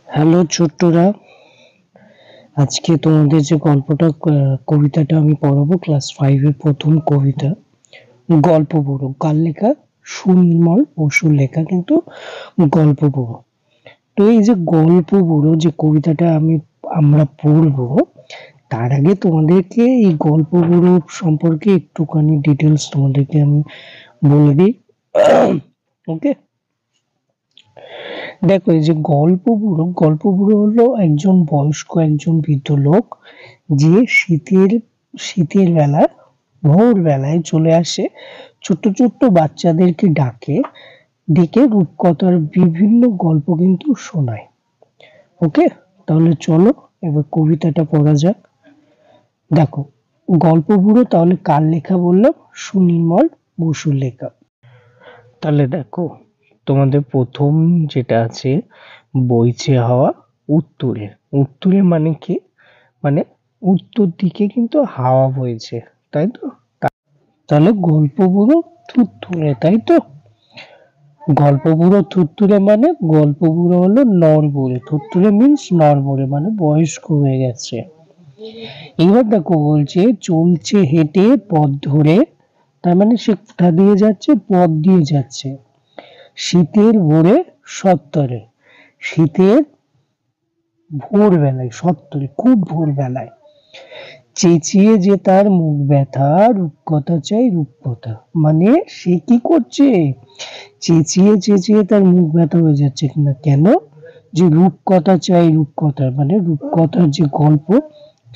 Hello ছোট্টরা, আজকে তোমাদের যে কবিতাটা আমি পড়াবো ক্লাস 5 এর প্রথম কবিতা। গল্প বুড়ো। কার লেখা? সুনির্মল বসুর লেখা কিন্তু গল্প বুড়ো। তো এই যে গল্প বুড়ো যে কবিতাটা আমরা পড়বো, তার আগে তোমাদেরকে এই গল্প বুড়ো সম্পর্কে একটুখানি ডিটেলস তোমাদেরকে আমি বলে দিই। ওকে, দেখো এই যে গল্প বুড়ো হলো একজন বয়স্ক একজন বৃদ্ধ লোক, যে শীতের বেলা ভোর বেলায় চলে আসে, ছোট্ট ছোট্ট বাচ্চাদেরকে ডেকে রূপকথার বিভিন্ন গল্প কিন্তু শোনায়। ওকে, তাহলে চলো এবার কবিতাটা পড়া যাক। দেখো, গল্প বুড়ো তাহলে কার লেখা বললাম? সুনির্মল বসুর লেখা। তাহলে দেখো, তোমাদের প্রথম যেটা আছে, বইছে হাওয়া উত্তরে। উত্তরে মানে কি? মানে উত্তর দিকে কিন্তু হাওয়া বইছে, তাই তো? তাহলে গল্প বুড়ো থুরথুরে, তাই তো? গল্প বুড়ো থুরথুরে মানে গল্প বুড়ো হলো নড়বড়ে, থুরথুরে মিন্স নড়বড়ে মানে বয়স্ক হয়ে গেছে। এবার দেখো বলছে চলছে হেঁটে পথ ধরে, তার মানে সে কোথা দিয়ে যাচ্ছে? পথ দিয়ে যাচ্ছে। শীতের ভোরে সত্তরে, শীতের ভোরবেলায়, সত্তরে খুব ভোরবেলায়, চেঁচিয়ে যে তার মুখ ব্যথা, রূপকথা চাই রূপকথা। মানে সে কি করছে? চেঁচিয়ে চেঁচিয়ে তার মুখ ব্যথা হয়ে যাচ্ছে না কেন? যে রূপকথা চাই রূপকথা, মানে রূপকথার যে গল্প,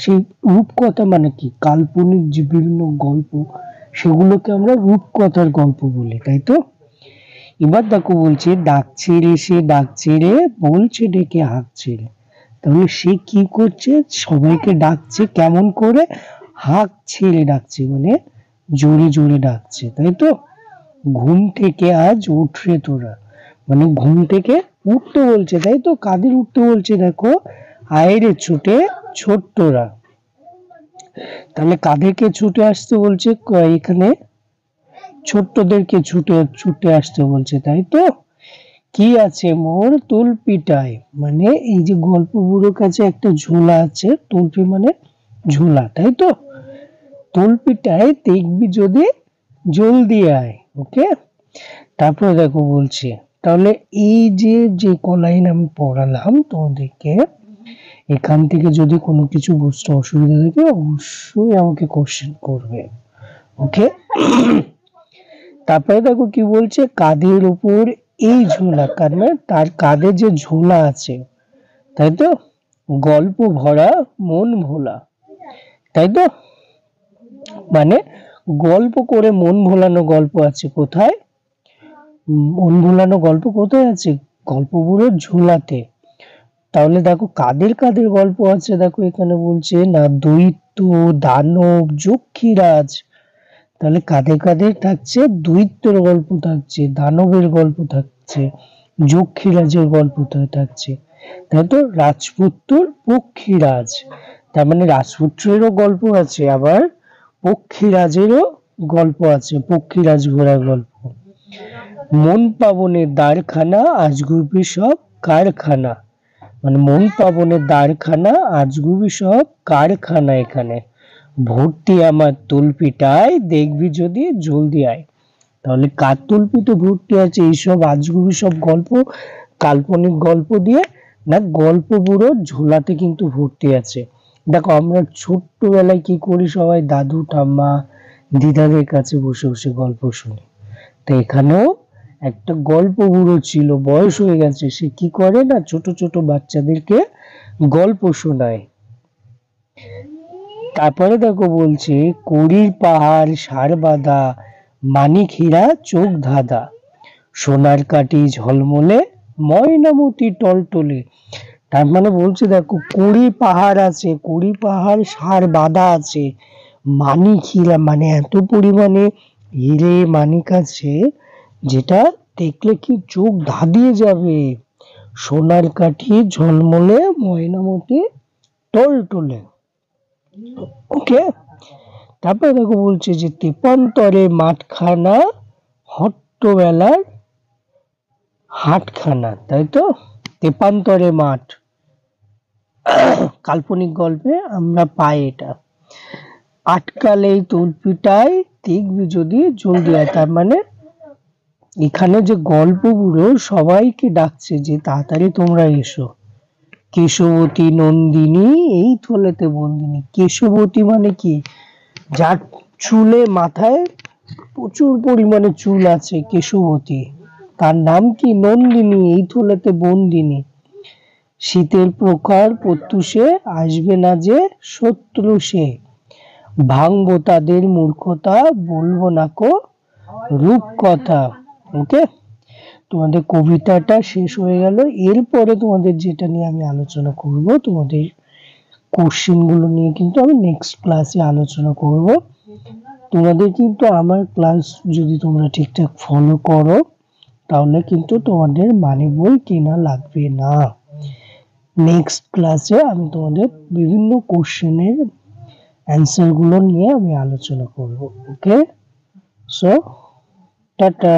সেই রূপকথা মানে কি? কাল্পনিক যে বিভিন্ন গল্প, সেগুলোকে আমরা রূপকথার গল্প বলি, তাই তো? এবার দেখো বলছে ডাকছে রে সে ডাকছে রে, বলছে ডেকে হাঁকছে রে। তাহলে সে কি করছে? সবাইকে ডাকছে কেমন করে? হাঁক ছেড়ে ডাকছে, মানে জোরে জোরে ডাকছে, তাই তো? ঘুম থেকে আজ উঠ রে তোরা, মানে ঘুম থেকে উঠতে বলছে, তাই তো? কাদের উঠতে বলছে? দেখো, আয় রে ছুটে ছোট্টরা। তাহলে কাদেরকে ছুটে আসতে বলছে? এখানে ছোট্টদেরকে ছুটে ছুটে আসতে বলছে, তাই তো? কি আছে মোর তলপিটায়, মানে এই যে গল্প বুড়োর কাছে একটা ঝোলা আছে, তলপি মানে ঝোলা, তাই তো? তলপিটায় দেখবি যদি জলদি আয়। ওকে, তারপরে দেখো বলছে, তাহলে এই যে যে কলাইন আমি পড়ালাম তোমাদেরকে, এখান থেকে যদি কোনো কিছু বুঝতে অসুবিধা থাকে অবশ্যই আমাকে কোশ্চেন করবে। ওকে, তারপরে দেখো কি বলছে, কাঁধের উপর এই ঝোলা, কারণ তার কাঁধে যে ঝোলা আছে, তাই তো? গল্প ভরা মন ভোলা, তাই তো? মানে গল্প করে মন ভোলানো গল্প আছে কোথায়? মন ভোলানো গল্প কোথায় আছে? গল্প বুড়োর ঝোলাতে। তাহলে দেখো কাদের কাদের গল্প আছে, দেখো এখানে বলছে না, দৈত্য, দানব, যক্ষীরাজ। তাহলে কাদের কাদের থাকছে? দৈত্যের গল্প থাকছে, দানবের গল্প থাকছে, যক্ষীরাজের গল্প থাকছে, তাই তো? রাজপুত্র পক্ষীরাজ, তার মানে রাজপুত্রেরও গল্প আছে, আবার পক্ষীরাজেরও গল্প আছে, পক্ষীরাজ ঘোড়ার গল্প। মন পাবনের দ্বারখানা আজগুবি সব কারখানা, মানে মন পাবনের দ্বারখানা আজগুবি সব কারখানা, এখানে ভর্তি আমার তলপিটায় দেখবি যদি জলদি আয়। তাহলে কার তলপিতে ভর্তি আছে এইসব আজগুবি সব গল্প, কাল্পনিক গল্প দিয়ে? না, গল্প বুড়োর ঝোলাতে কিন্তু ভর্তি আছে। দেখো আমরা ছোট্টবেলায় কি করি, সবাই দাদু ঠাম্মা দিদাদের কাছে বসে বসে গল্প শুনি। তো এখানেও একটা গল্প বুড়ো ছিল, বয়স হয়ে গেছে, সে কি করে না, ছোট ছোট বাচ্চাদেরকে গল্প শোনায়। তারপরে দেখো বলছে, কড়ির পাহাড় সার বাঁধা, মানিক হীরা চোখ ধাঁধা, সোনার কাঠি ঝলমলে, ময়নামতি টলটলে। তার মানে বলছে দেখো, কড়ি পাহাড় আছে, কড়ি পাহাড় সার বাঁধা আছে, মানিক হীরা মানে এত পরিমাণে হিরে মানিক আছে, যেটা দেখলে কি চোখ ধাঁধিয়ে যাবে। সোনার কাঠি ঝলমলে, ময়নামতি টলটলে। ওকে, তারপরে দেখো বলছে যে তেপান্তরে মাঠখানা, হট্টবেলার হাটখানা, তাই তো? তেপান্তরে মাঠ, কাল্পনিক গল্পে আমরা পাই এটা। আটকালেই তল্পিটায় দেখবি যদি জলদি আয়, তার মানে এখানে যে গল্পগুলো সবাইকে ডাকছে যে তাড়াতাড়ি তোমরা এসো। কেশবতী নন্দিনী এই থলেতে বন্দিনী। কেশবতী মানে কি? যার চুলে মাথায় প্রচুর পরিমাণে চুল আছে, কেশবতী। তার নাম কি? নন্দিনী এই থলেতে বন্দিনী। শীতের প্রখর প্রত্যুষে আসবে না যে শত্রু সে। ভাঙবো তাদের মূর্খতা, বলবো না কো রূপকথা। ওকে, তোমাদের কবিতাটা শেষ হয়ে গেল। এরপরে তোমাদের যেটা নিয়ে আমি আলোচনা করব, তোমাদের কোশ্চেন গুলো নিয়ে কিন্তু আমি নেক্সট ক্লাসে আলোচনা করব। তোমাদের কিন্তু আমার ক্লাস যদি তোমরা ঠিকঠাক ফলো করো তাহলে কিন্তু তোমাদের মানে বই কেনা লাগবে না। নেক্সট ক্লাসে আমি তোমাদের বিভিন্ন কোশ্চেনের অ্যান্সার গুলো নিয়ে আমি আলোচনা করব। ওকে, সো টাটা।